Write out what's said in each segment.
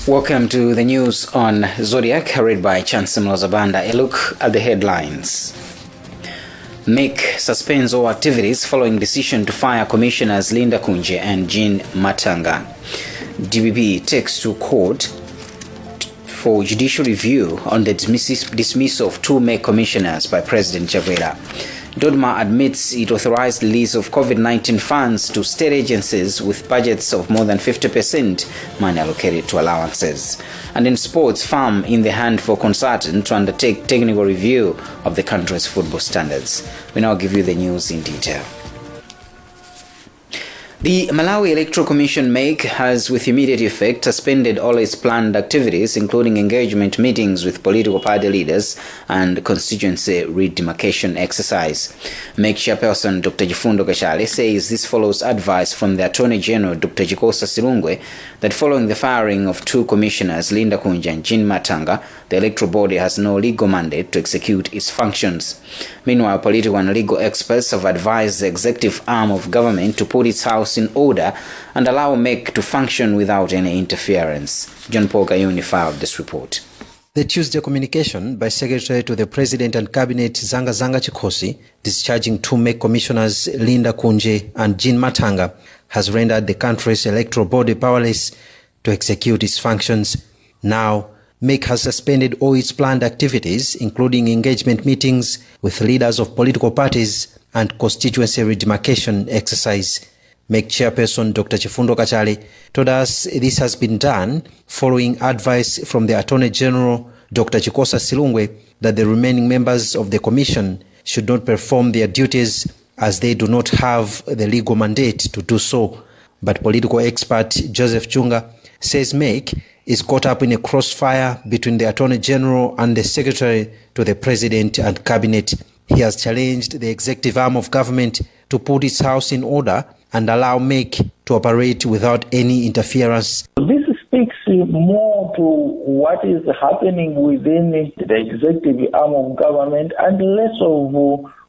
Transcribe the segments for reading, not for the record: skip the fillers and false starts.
Welcome to the news on Zodiak, read by Chancellor Zabanda. A look at the headlines. MEC suspends all activities following decision to fire Commissioners Linda Kunje and Jean Matanga. DPP takes to court for judicial review on the dismissal of two MEC commissioners by President Chakwera. Dodma admits it authorized the release of COVID-19 funds to state agencies with budgets of more than 50% money allocated to allowances. And in sports, firm in the hand for consultant to undertake technical review of the country's football standards. We now give you the news in detail. The Malawi Electoral Commission MEC has with immediate effect suspended all its planned activities, including engagement meetings with political party leaders and constituency redemarcation exercise. MEC chairperson Dr. Chifundo Kachale says this follows advice from the Attorney General Dr. Chikosa Silungwe that following the firing of two commissioners, Linda Kunja and Jean Matanga, the electoral body has no legal mandate to execute its functions. Meanwhile, political and legal experts have advised the executive arm of government to put its house in order and allow MEC to function without any interference. John Paul Kayuni filed this report. The Tuesday communication by Secretary to the President and Cabinet Zanga Chikosi discharging two MEC commissioners Linda Kunje and Jean Matanga has rendered the country's electoral body powerless to execute its functions. Now, MEC has suspended all its planned activities, including engagement meetings with leaders of political parties and constituency redemarcation exercise. MEC chairperson Dr. Chifundo Kachale told us this has been done following advice from the Attorney General Dr. Chikosa Silungwe that the remaining members of the commission should not perform their duties as they do not have the legal mandate to do so. But political expert Joseph Chunga says MEC is caught up in a crossfire between the Attorney General and the Secretary to the President and Cabinet. He has challenged the executive arm of government to put its house in order and allow MEC to operate without any interference. This speaks more to what is happening within the executive arm of government and less of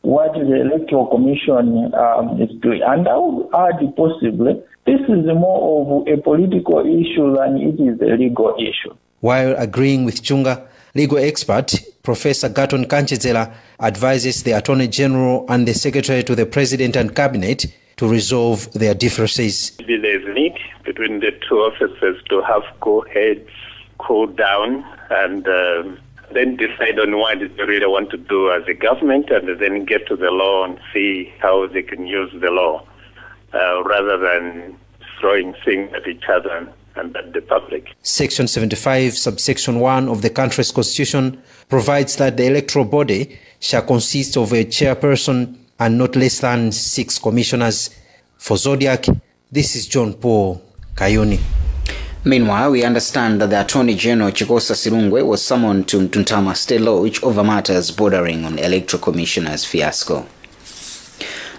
what the Electoral Commission is doing. And I would add possibly, this is more of a political issue than it is a legal issue. While agreeing with Chunga, legal expert Professor Gaton Kanchezela advises the Attorney General and the Secretary to the President and Cabinet to resolve their differences. There is a need between the two officers to have go-heads, cool down, and then decide on what they really want to do as a government, and then get to the law and see how they can use the law, rather than throwing things at each other and at the public. Section 75, subsection 1 of the country's constitution provides that the electoral body shall consist of a chairperson and not less than 6 commissioners. For Zodiac, this is John Paul Kayuni. Meanwhile, we understand that the Attorney General Chikosa Silungwe was summoned to Mtuntama State Lodge over matters bordering on electoral commissioners' fiasco.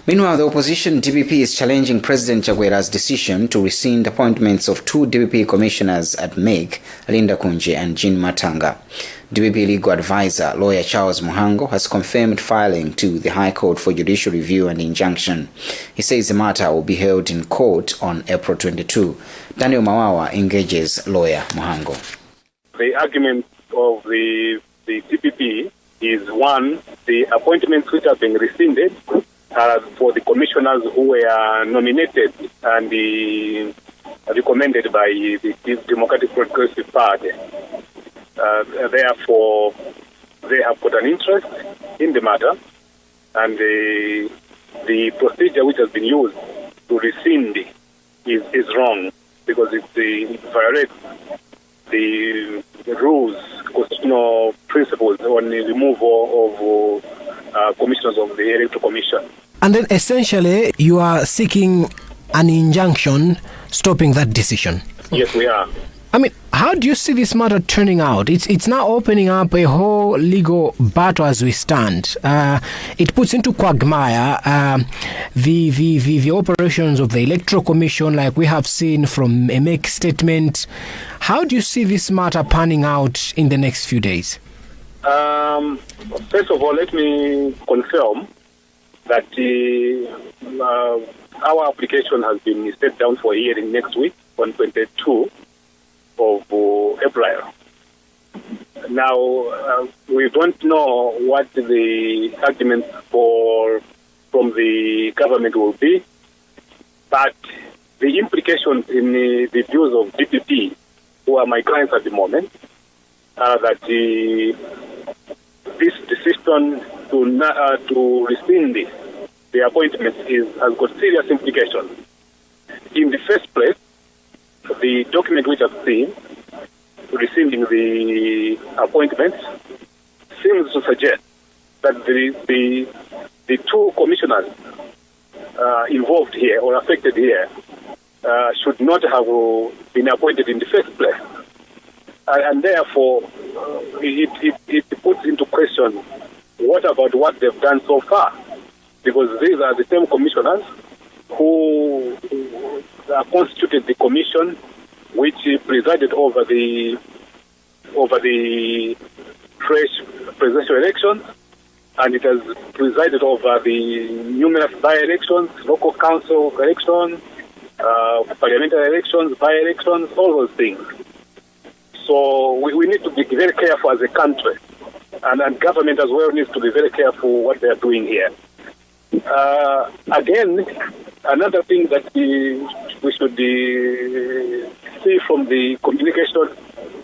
Meanwhile, the opposition DPP is challenging President Chakwera's decision to rescind appointments of two DPP commissioners at MEC, Linda Kunje and Jean Matanga. DPP legal advisor, lawyer Charles Muhango, has confirmed filing to the High Court for judicial review and injunction. He says the matter will be held in court on April 22. Daniel Mawawa engages lawyer Muhango. The argument of the DPP is, one, the appointments which have been rescinded for the commissioners who were nominated and recommended by the Democratic Progressive Party. Therefore, they have got an interest in the matter, and the procedure which has been used to rescind is wrong, because it violates the rules, constitutional principles on the removal of commissioners of the Electoral Commission. And then essentially you are seeking an injunction stopping that decision. Yes, we are. I mean, how do you see this matter turning out? It's now opening up a whole legal battle as we stand. It puts into quagmire the operations of the Electoral Commission, like we have seen from a MEC statement. How do you see this matter panning out in the next few days? First of all, let me confirm that our application has been set down for hearing next week on 22. of April. Now, we don't know what the arguments from the government will be, but the implications in the views of DPP, who are my clients at the moment, are that this decision to rescind the appointment has got serious implications. In the first place, the document which I've seen rescinding the appointment seems to suggest that the two commissioners involved here or affected here should not have been appointed in the first place. And therefore, it puts into question what about what they've done so far? Because these are the same commissioners who constituted the commission which presided over the fresh presidential elections, and it has presided over the numerous by-elections, local council elections, parliamentary elections, by-elections, all those things. So we need to be very careful as a country, and government as well needs to be very careful what they are doing here. Again, another thing that we should see from the communication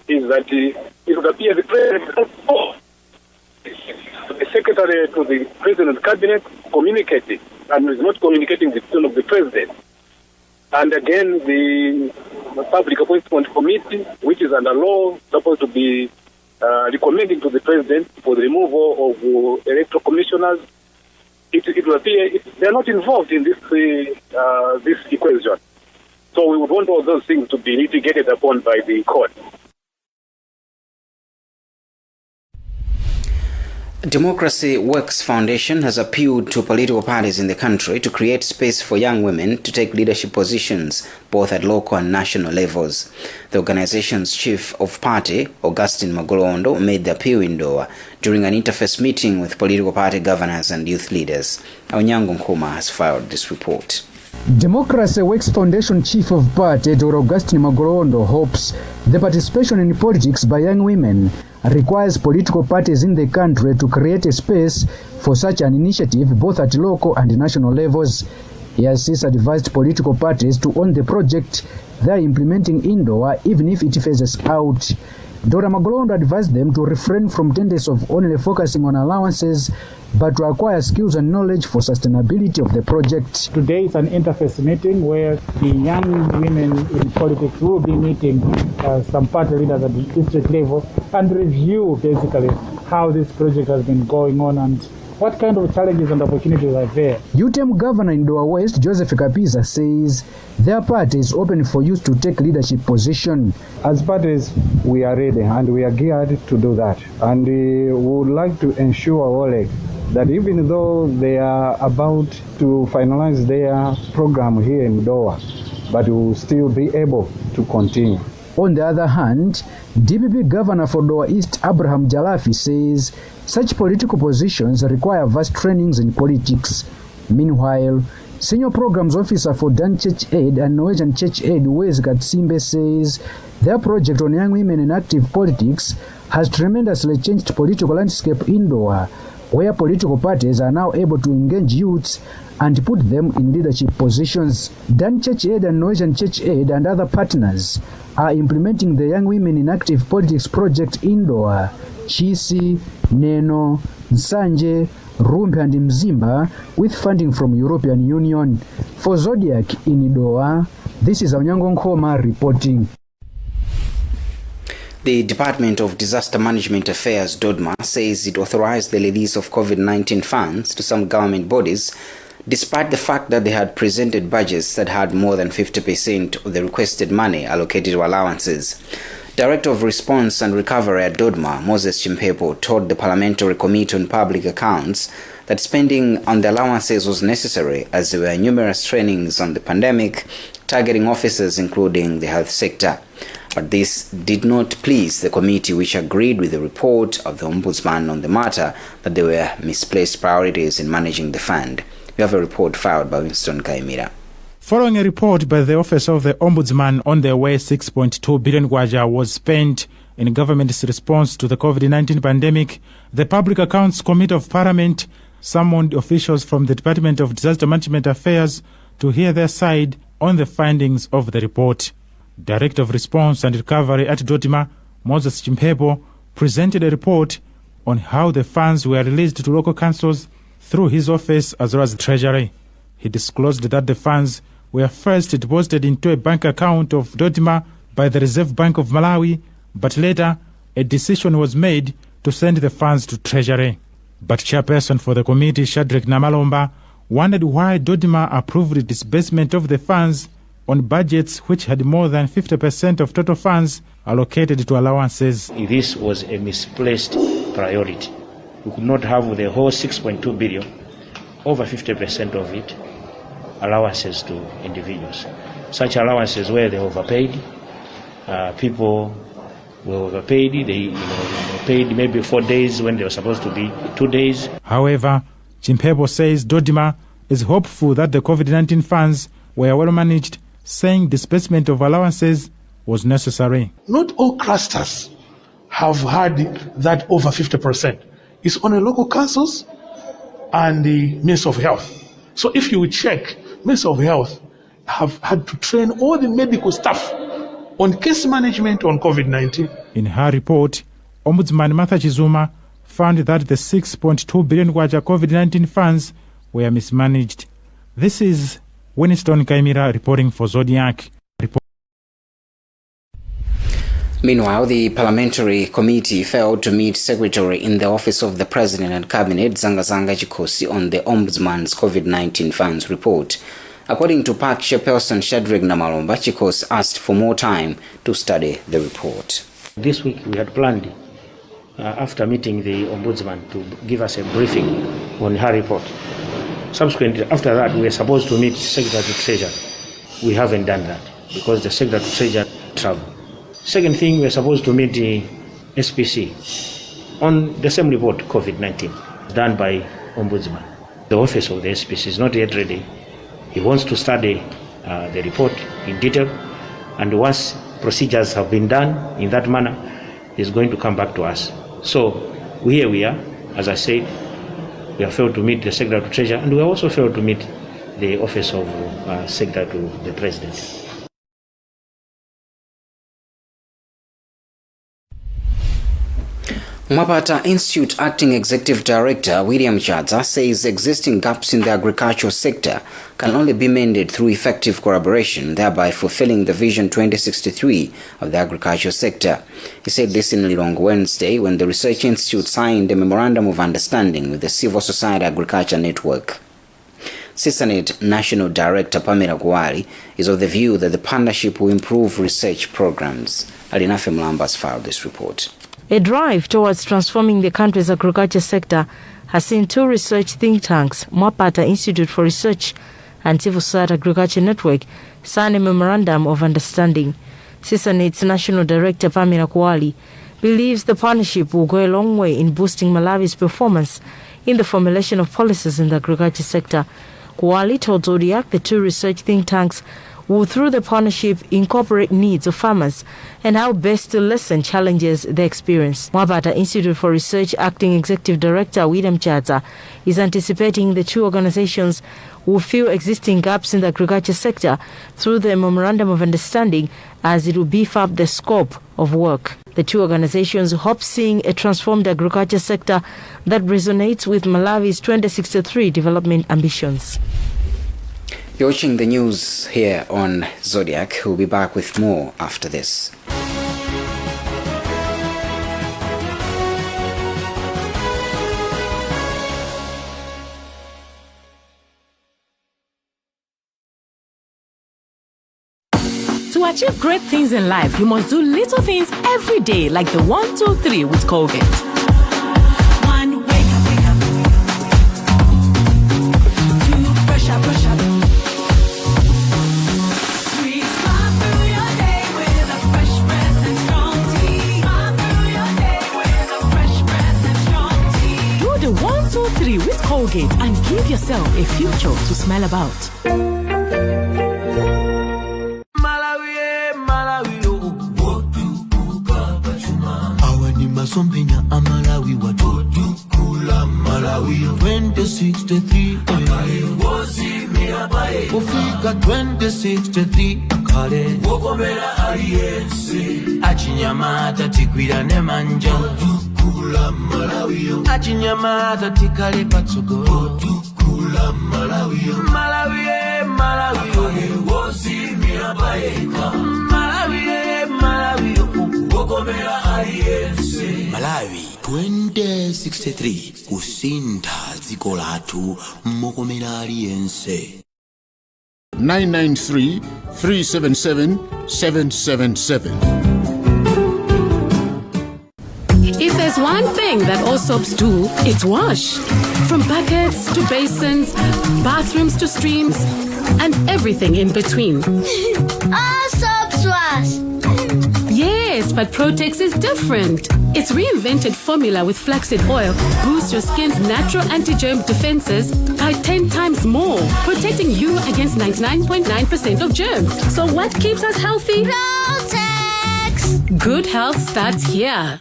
is that it would appear the president, the secretary to the president's cabinet communicating and is not communicating the tone of the president. And again, the Public Appointment Committee, which is under law, supposed to be recommending to the president for the removal of electoral commissioners, it will appear they are not involved in this equation. So we would want all those things to be litigated upon by the court. Democracy Works Foundation has appealed to political parties in the country to create space for young women to take leadership positions both at local and national levels. The organization's chief of party, Augustine Magolondo, made the appeal in Doha during an interface meeting with political party governors and youth leaders. Onyango Nkuma has filed this report. Democracy Works Foundation Chief of Party, Dr. Augustine Magolondo, hopes the participation in politics by young women requires political parties in the country to create a space for such an initiative both at local and national levels. He has since advised political parties to own the project they are implementing in Doha, even if it phases out. Dr. Magolondo advised them to refrain from tendencies of only focusing on allowances, but to acquire skills and knowledge for sustainability of the project. Today is an interface meeting where the young women in politics will be meeting some party leaders at the district level and review basically how this project has been going on and what kind of challenges and opportunities are there. UTM Governor in Doha West, Joseph Kapiza, says their party is open for youth to take leadership position. As parties, we are ready and we are geared to do that. And we would like to ensure, Oleg, that even though they are about to finalize their program here in Doha, but we will still be able to continue. On the other hand, DPP Governor for Doha East, Abraham Jalafi, says such political positions require vast trainings in politics. Meanwhile, Senior Programs Officer for Dan Church Aid and Norwegian Church Aid, Wes Gatsimbe, says their project on young women in active politics has tremendously changed political landscape in Doha, where political parties are now able to engage youths and put them in leadership positions. Dan Church Aid and Norwegian Church Aid and other partners are implementing the Young Women in Active Politics project in Doha. Chisi, Neno, Nsanje, Rumpe and Mzimba with funding from European Union. For Zodiak in Doha, this is Onyango Nkoma reporting. The Department of Disaster Management Affairs, DODMA, says it authorized the release of COVID-19 funds to some government bodies, despite the fact that they had presented budgets that had more than 50% of the requested money allocated to allowances. Director of Response and Recovery at DODMA, Moses Chimpepo, told the Parliamentary Committee on Public Accounts that spending on the allowances was necessary as there were numerous trainings on the pandemic targeting officers including the health sector. But this did not please the committee, which agreed with the report of the Ombudsman on the matter that there were misplaced priorities in managing the fund. We have a report filed by Winston Kaimira. Following a report by the Office of the Ombudsman on the way 6.2 billion kwacha was spent in government's response to the COVID-19 pandemic, the Public Accounts Committee of Parliament summoned officials from the Department of Disaster Management Affairs to hear their side on the findings of the report. Director of Response and Recovery at Dodima, Moses Chimpepo, presented a report on how the funds were released to local councils through his office as well as the Treasury. He disclosed that the funds were first deposited into a bank account of Dodima by the Reserve Bank of Malawi, but later a decision was made to send the funds to Treasury. But chairperson for the committee, Shadrack Namalomba, wondered why Dodima approved the disbursement of the funds on budgets which had more than 50% of total funds allocated to allowances. This was a misplaced priority. We could not have the whole 6.2 billion, over 50% of it, allowances to individuals. Such allowances where they overpaid, people were overpaid, they paid maybe 4 days when they were supposed to be 2 days. However, Chimpepo says Dodima is hopeful that the COVID-19 funds were well managed, saying disbursement of allowances was necessary. Not all clusters have had that over 50%. It's only local councils and the Ministry of Health. So if you check, Ministry of Health have had to train all the medical staff on case management on COVID-19. In her report, Ombudsman Martha Chizuma found that the 6.2 billion kwacha COVID-19 funds were mismanaged. This is Winston Kaimira reporting for Zodiak. Meanwhile, the parliamentary committee failed to meet Secretary in the Office of the President and Cabinet, Zanga Chikhosi, on the Ombudsman's COVID-19 funds report. According to PAC chairperson Shadrack Namalomba, Chikhosi asked for more time to study the report. This week we had planned, after meeting the Ombudsman, to give us a briefing on her report. Subsequently, after that, we were supposed to meet Secretary of Treasury. We haven't done that because the Secretary of Treasury traveled. Second thing, we are supposed to meet the SPC on the same report, COVID-19, done by Ombudsman. The office of the SPC is not yet ready. He wants to study the report in detail, and once procedures have been done in that manner, he's going to come back to us. So here we are, as I said, we have failed to meet the Secretary of Treasury, and we also failed to meet the office of Secretary to the President. Mwapata Institute Acting Executive Director William Chadza says existing gaps in the agricultural sector can only be mended through effective collaboration, thereby fulfilling the Vision 2063 of the agricultural sector. He said this in Lilongwe Wednesday when the Research Institute signed a Memorandum of Understanding with the Civil Society Agriculture Network. CISANET National Director Pamela Gwali is of the view that the partnership will improve research programs. Alinafe Mlambas filed this report. A drive towards transforming the country's agriculture sector has seen two research think tanks, Mwapata Institute for Research and Civil Society Agriculture Network, sign a Memorandum of Understanding. CISANET's National Director Pamela Gwali believes the partnership will go a long way in boosting Malawi's performance in the formulation of policies in the agriculture sector. Gwali told Zodiak the two research think tanks will, through the partnership, incorporate needs of farmers and how best to lessen challenges they experience. Mwapata Institute for Research Acting Executive Director William Chadza is anticipating the two organizations will fill existing gaps in the agriculture sector through the Memorandum of Understanding, as it will beef up the scope of work. The two organizations hope seeing a transformed agriculture sector that resonates with Malawi's 2063 development ambitions. You're watching the news here on Zodiac. We'll be back with more after this. To achieve great things in life, you must do little things every day, like the 1, 2, 3 with Colgate. One, wake up. 2, brush up. 3, smile through your day with a fresh breath and strong tea. Smile through your day with a fresh breath and strong tea. Do the 1, 2, 3 with Colgate and give yourself a future to smile about. 2063 akale wogomera aliyense achinyamata tigwirane manja otukula Malawiyo achinyamata tikale patsogolo otukula Malawiyo Malawiyo wozimira paeka Malawiyo wogomera aliyense Malawi 2063 kusintha dziko lathu mogomera aliyense 993-377-777. If there's one thing that all soaps do, it's wash. From buckets to basins, bathrooms to streams, and everything in between. All soaps wash. Yes, but Protex is different. Its reinvented formula with flaxseed oil boosts your skin's natural anti-germ defenses by 10 times more, protecting you against 99.9% of germs. So what keeps us healthy? Protex! Good health starts here.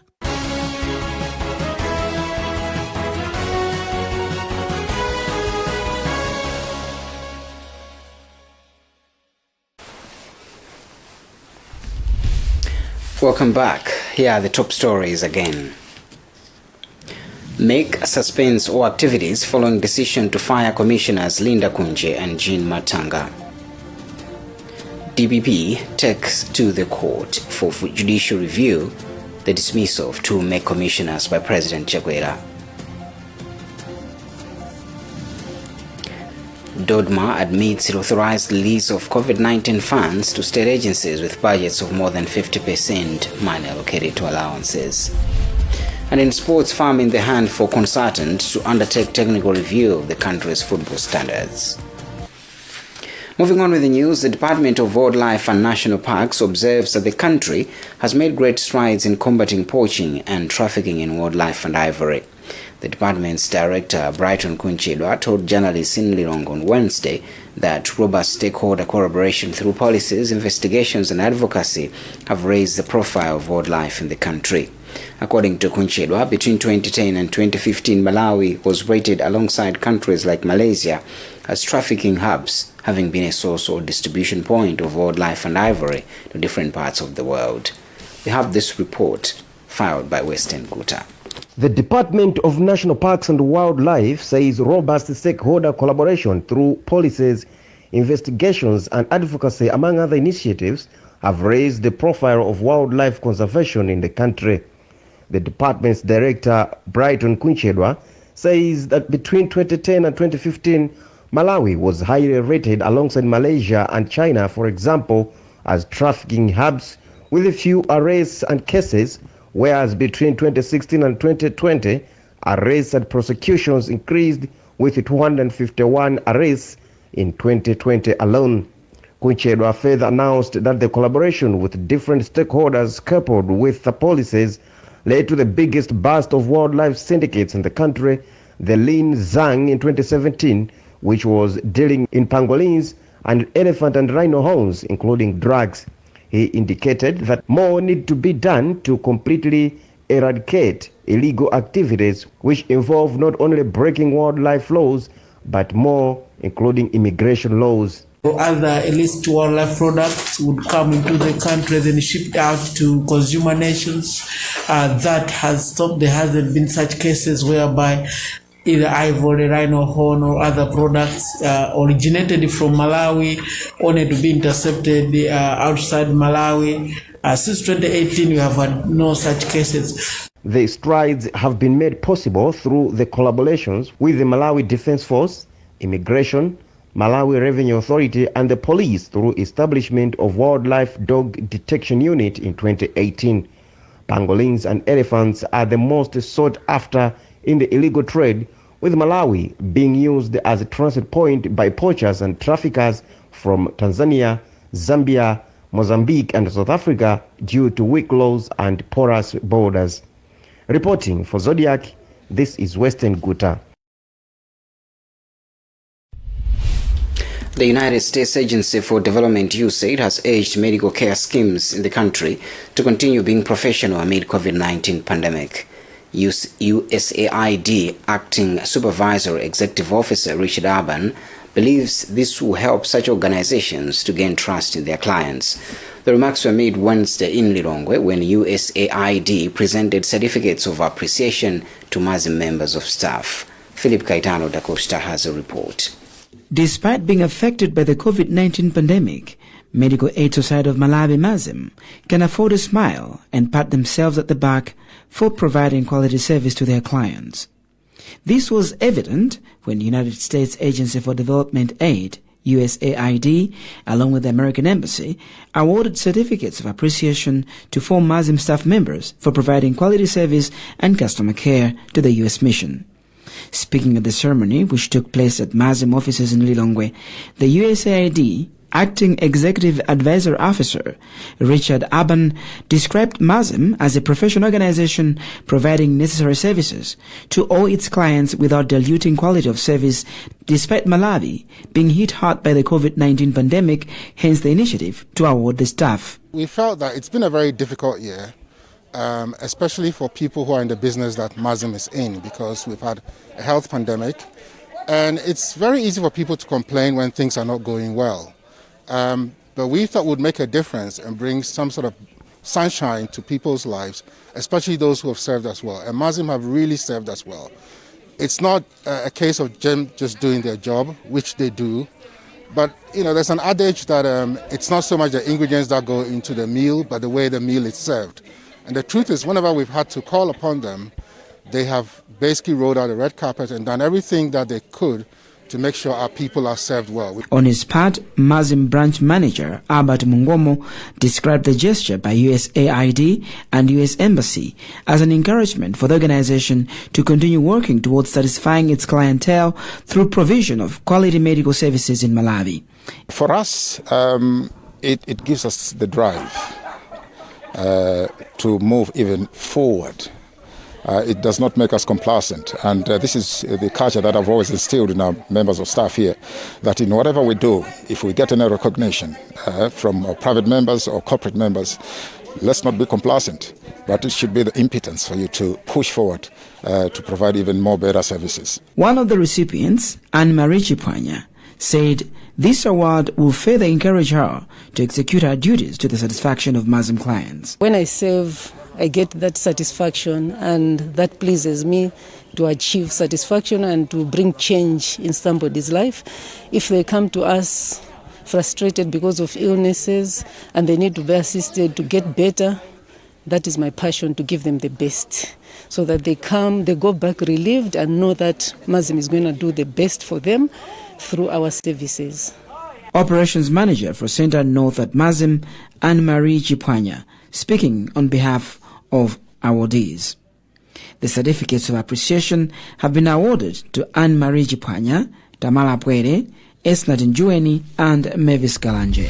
Welcome back. Here are the top stories again. MEC suspends all activities following decision to fire Commissioners Linda Kunje and Jean Matanga. DPP takes to the court for judicial review the dismissal of 2 MEC commissioners by President Chakwera. Dodma admits it authorized the release of COVID-19 funds to state agencies with budgets of more than 50% money allocated to allowances. And in sports, firm in the hand for consultant to undertake technical review of the country's football standards. Moving on with the news, the Department of Wildlife and National Parks observes that the country has made great strides in combating poaching and trafficking in wildlife and ivory. The department's director, Brighton Kunchidwa, told journalists in Lilong on Wednesday that robust stakeholder collaboration through policies, investigations and advocacy have raised the profile of wildlife in the country. According to Kunchidwa, between 2010 and 2015, Malawi was rated alongside countries like Malaysia as trafficking hubs, having been a source or distribution point of wildlife and ivory to different parts of the world. We have this report filed by Western Guta. The Department of National Parks and Wildlife says robust stakeholder collaboration through policies, investigations and advocacy, among other initiatives, have raised the profile of wildlife conservation in the country. The department's director, Brighton Kunchedwa, says that between 2010 and 2015, Malawi was highly rated alongside Malaysia and China, for example, as trafficking hubs, with a few arrests and cases, whereas between 2016 and 2020, arrests and prosecutions increased with 251 arrests in 2020 alone. Kunchedwa further announced that the collaboration with different stakeholders coupled with the policies led to the biggest burst of wildlife syndicates in the country, the Lin Zhang in 2017, which was dealing in pangolins and elephant and rhino horns, including drugs. He indicated that more need to be done to completely eradicate illegal activities which involve not only breaking wildlife laws, but more including immigration laws. Other illicit wildlife products would come into the country, then shipped out to consumer nations. That has stopped. There hasn't been such cases whereby either ivory, rhino horn or other products originated from Malawi only to be intercepted outside Malawi. Since 2018, we have had no such cases. The strides have been made possible through the collaborations with the Malawi Defense Force, Immigration, Malawi Revenue Authority and the police through establishment of Wildlife Dog Detection Unit in 2018. Pangolins and elephants are the most sought after in the illegal trade, with Malawi being used as a transit point by poachers and traffickers from Tanzania, Zambia, Mozambique and South Africa due to weak laws and porous borders. Reporting for Zodiak, this is Western Guta. The United States Agency for Development USAID has urged medical care schemes in the country to continue being professional amid COVID-19 pandemic. USAID Acting Supervisor Executive Officer Richard Urban believes this will help such organizations to gain trust in their clients. The remarks were made Wednesday in Lilongwe when USAID presented certificates of appreciation to Mazim members of staff. Philip Caetano da Costa has a report. Despite being affected by the COVID-19 pandemic, Medical Aid Society of Malawi Mazim can afford a smile and pat themselves at the back for providing quality service to their clients. This was evident when the United States Agency for Development Aid, USAID, along with the American Embassy, awarded certificates of appreciation to 4 Mazim staff members for providing quality service and customer care to the U.S. mission. Speaking at the ceremony, which took place at Mazim offices in Lilongwe, the USAID Acting Executive Advisor Officer Richard Aban described Mazim as a professional organization providing necessary services to all its clients without diluting quality of service, despite Malawi being hit hard by the COVID-19 pandemic, hence the initiative to award the staff. We felt that it's been a very difficult year, especially for people who are in the business that Mazim is in, because we've had a health pandemic, and it's very easy for people to complain when things are not going well. But we thought would make a difference and bring some sort of sunshine to people's lives, especially those who have served us well. And Mazim have really served us well. It's not a case of them just doing their job, which they do, but there's an adage that it's not so much the ingredients that go into the meal, but the way the meal is served. And the truth is, whenever we've had to call upon them, they have basically rolled out the red carpet and done everything that they could to make sure our people are served well. On his part, Mazim branch manager Albert Mungomo described the gesture by USAID and US Embassy as an encouragement for the organization to continue working towards satisfying its clientele through provision of quality medical services in Malawi. For us, it gives us the drive to move even forward. It does not make us complacent, and this is the culture that I've always instilled in our members of staff here, that in whatever we do, if we get any recognition from our private members or corporate members, let's not be complacent, but it should be the impotence for you to push forward to provide even more better services. One of the recipients, Anne-Marie Chipwanya, said this award will further encourage her to execute her duties to the satisfaction of Mazim clients. When I serve, I get that satisfaction, and that pleases me to achieve satisfaction and to bring change in somebody's life. If they come to us frustrated because of illnesses and they need to be assisted to get better, that is my passion, to give them the best, so that they go back relieved and know that Mazim is going to do the best for them through our services. Operations Manager for Central North at Mazim, Anne-Marie Chipwanya, speaking on behalf of awardees. The certificates of appreciation have been awarded to Anne-Marie Chipwanya, Tamala Pwere, Esnat Njueni, and Mavis Kalanje.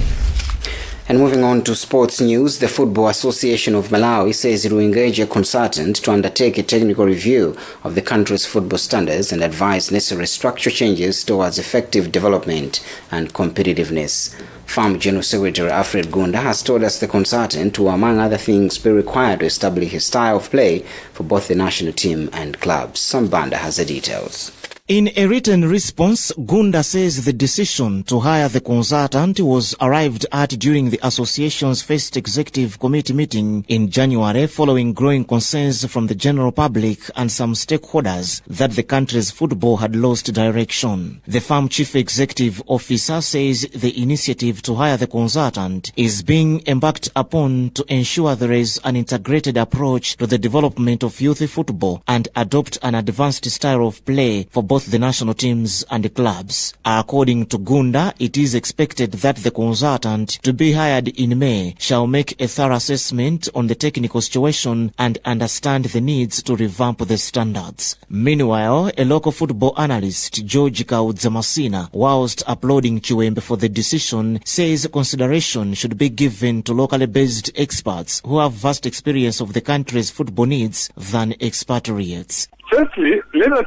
And moving on to sports news, the Football Association of Malawi says it will engage a consultant to undertake a technical review of the country's football standards and advise necessary structure changes towards effective development and competitiveness. FAM General Secretary Alfred Gunda has told us the consultant will, among other things, be required to establish a style of play for both the national team and clubs. Sambanda has the details. In a written response, Gunda says the decision to hire the consultant was arrived at during the association's first executive committee meeting in January, following growing concerns from the general public and some stakeholders that the country's football had lost direction. The firm chief executive officer says the initiative to hire the consultant is being embarked upon to ensure there is an integrated approach to the development of youth football and adopt an advanced style of play for both the national teams and the clubs. According to Gunda, it is expected that the consultant to be hired in May shall make a thorough assessment on the technical situation and understand the needs to revamp the standards. Meanwhile, a local football analyst, George Kaudzamasina, whilst applauding Chiwembe for the decision, says consideration should be given to locally based experts who have vast experience of the country's football needs than expatriates. Firstly, let us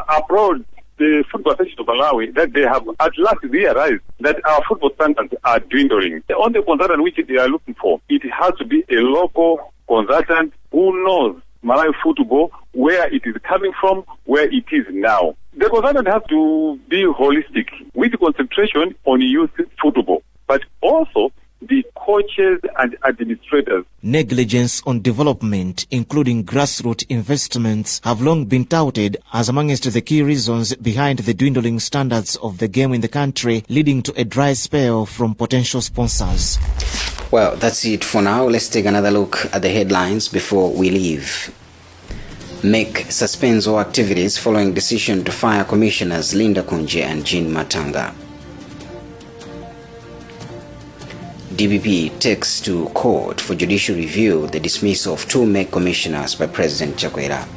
applaud the Football Association of Malawi that they have at last realized that our football standards are dwindling. On the consultant which they are looking for, it has to be a local consultant who knows Malawi football, where it is coming from, where it is now. The consultant has to be holistic with concentration on youth football, but also the coaches and administrators. Negligence on development, including grassroots investments, have long been touted as amongst the key reasons behind the dwindling standards of the game in the country, leading to a dry spell from potential sponsors. Well, that's it for now. Let's take another look at the headlines before we leave. MEC suspends all activities following decision to fire Commissioners Linda Kunje and Jean Matanga. DPP takes to court for judicial review the dismissal of 2 MEC commissioners by President Chakwera.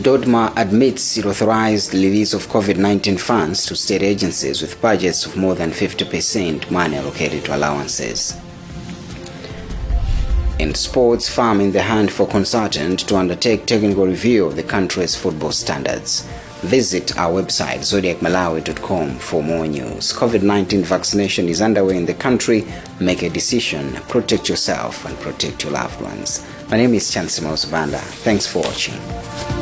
Dodma admits it authorized the release of COVID-19 funds to state agencies with budgets of more than 50% money allocated to allowances. In sports, firm in the hand for consultant to undertake technical review of the country's football standards. Visit our website zodiacmalawi.com for more news. COVID-19 vaccination is underway in the country. Make a decision, protect yourself and protect your loved ones. My name is Saulos Chilima. Thanks for watching.